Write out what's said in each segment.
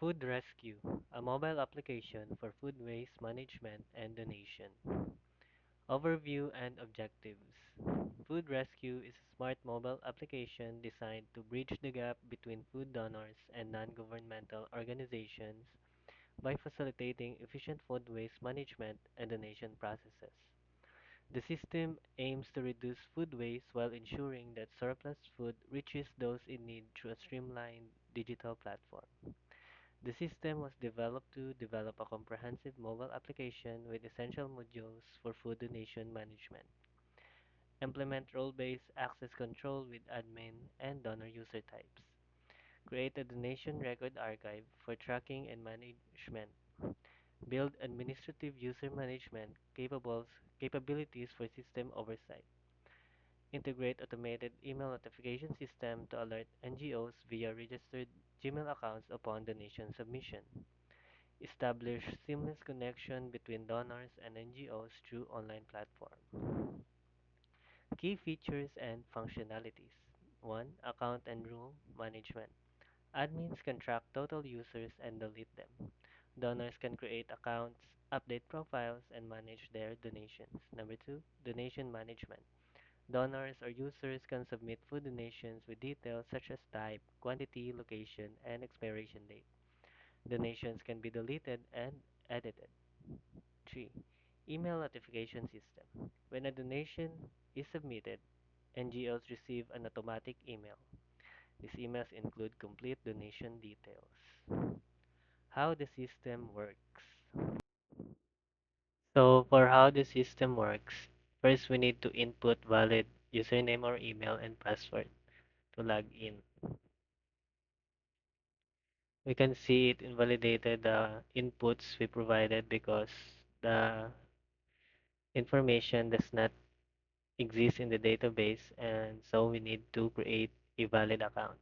Food Rescue, a mobile application for food waste management and donation. Overview and objectives. Food Rescue is a smart mobile application designed to bridge the gap between food donors and non-governmental organizations by facilitating efficient food waste management and donation processes. The system aims to reduce food waste while ensuring that surplus food reaches those in need through a streamlined digital platform. The system was developed to develop a comprehensive mobile application with essential modules for food donation management, implement role-based access control with admin and donor user types, create a donation record archive for tracking and management, build administrative user management capabilities for system oversight, integrate automated email notification system to alert NGOs via registered Gmail accounts upon donation submission, establish seamless connection between donors and NGOs through online platform. Key features and functionalities. 1. Account and rule management. Admins can track total users and delete them. Donors can create accounts, update profiles, and manage their donations. Number 2. Donation management. Donors or users can submit food donations with details such as type, quantity, location, and expiration date. Donations can be deleted and edited. 3. Email notification system. When a donation is submitted, NGOs receive an automatic email. These emails include complete donation details. How the system works. So for how the system works, first we need to input valid username or email and password to log in. We can see it invalidated the inputs we provided because the information does not exist in the database, and so we need to create a valid account.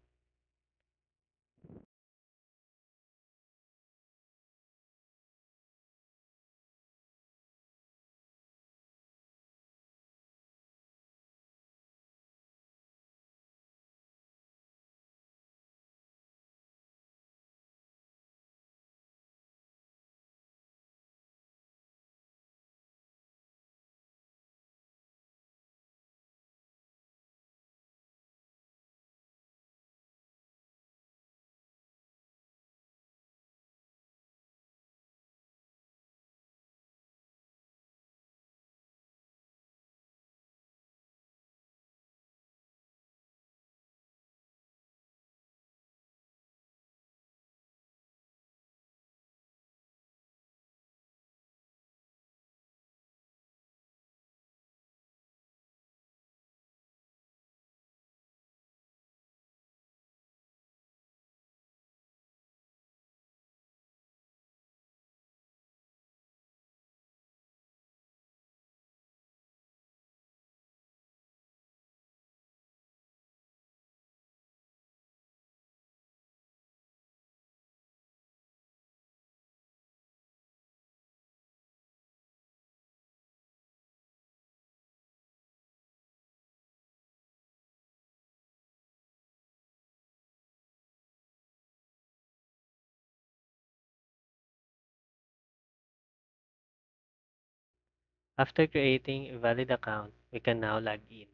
After creating a valid account, we can now log in.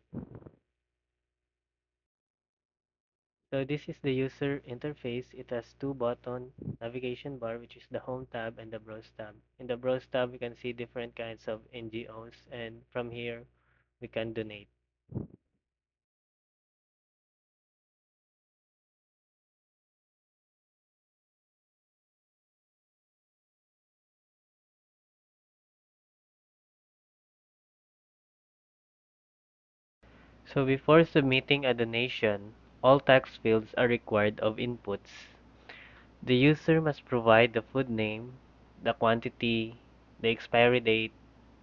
So this is the user interface. It has two button navigation bar, which is the home tab and the browse tab. In the browse tab, we can see different kinds of NGOs, and from here, we can donate. So before submitting a donation, all text fields are required of inputs. The user must provide the food name, the quantity, the expiry date,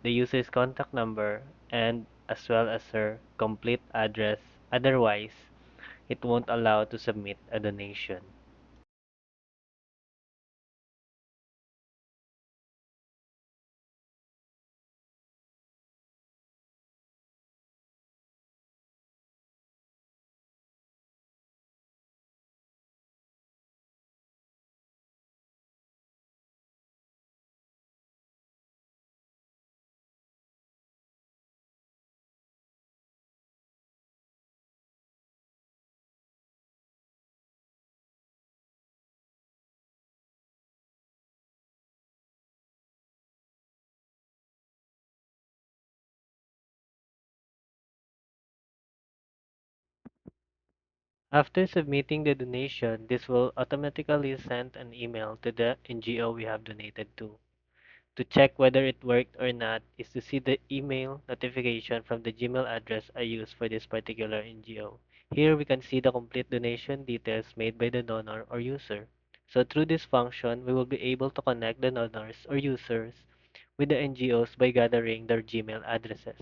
the user's contact number, and as well as her complete address. Otherwise, it won't allow to submit a donation. After submitting the donation, this will automatically send an email to the NGO we have donated to. To check whether it worked or not is to see the email notification from the Gmail address I use for this particular NGO. Here we can see the complete donation details made by the donor or user. So through this function, we will be able to connect the donors or users with the NGOs by gathering their Gmail addresses.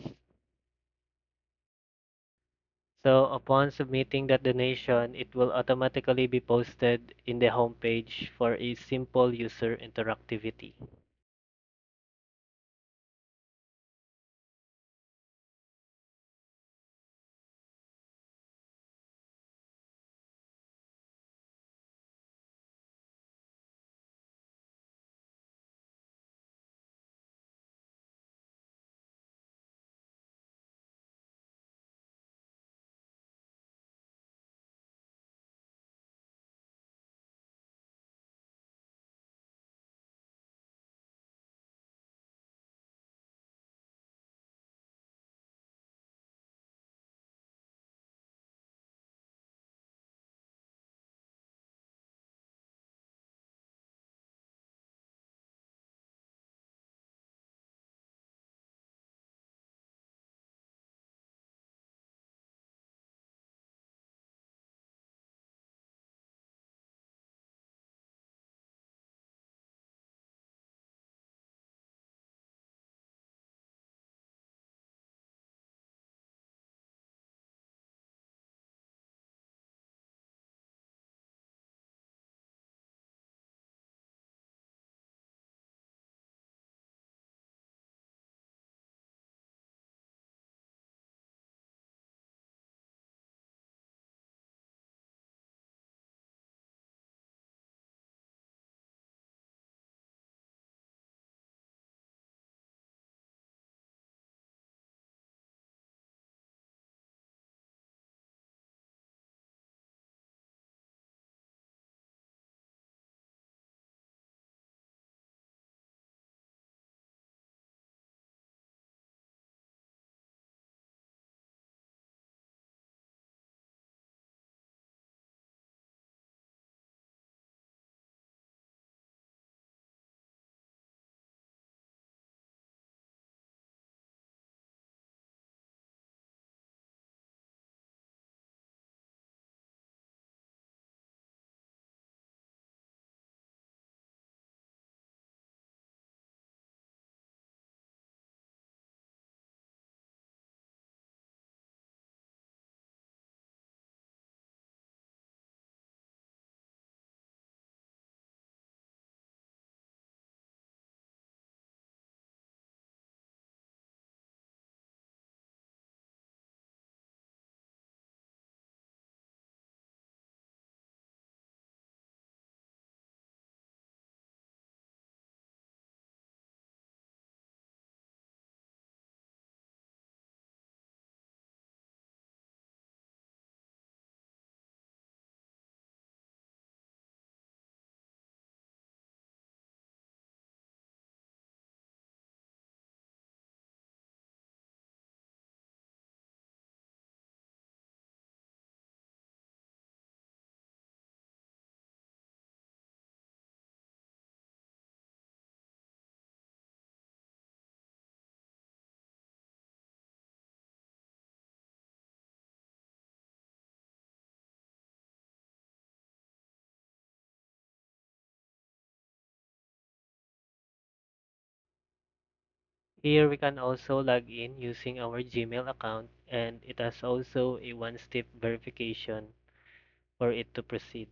So upon submitting that donation, it will automatically be posted in the homepage for a simple user interactivity. Here we can also log in using our Gmail account, and it has also a one-step verification for it to proceed.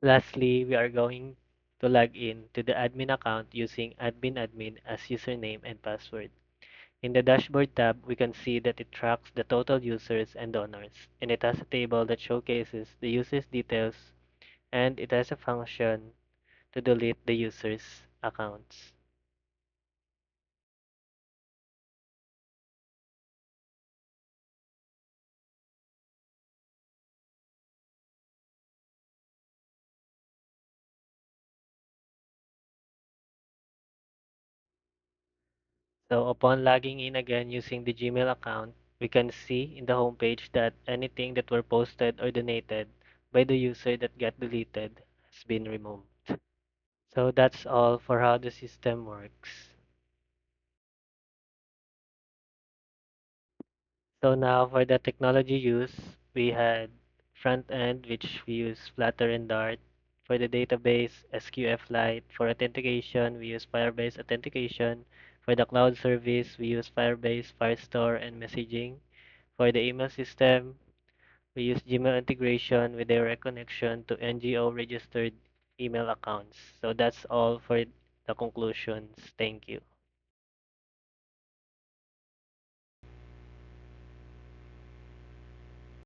Lastly, we are going to log in to the admin account using admin as username and password. In the dashboard tab, we can see that it tracks the total users and donors, and it has a table that showcases the users' details, and it has a function to delete the users' accounts. So upon logging in again using the Gmail account, we can see in the homepage that anything that were posted or donated by the user that got deleted has been removed. So that's all for how the system works. So now for the technology use, we had front end, which we use Flutter and Dart. For the database, SQF-Lite. For authentication, we use Firebase Authentication. For the cloud service, we use Firebase, Firestore, and messaging. For the email system, we use Gmail integration with direct connection to NGO registered email accounts. So that's all for the conclusions. Thank you.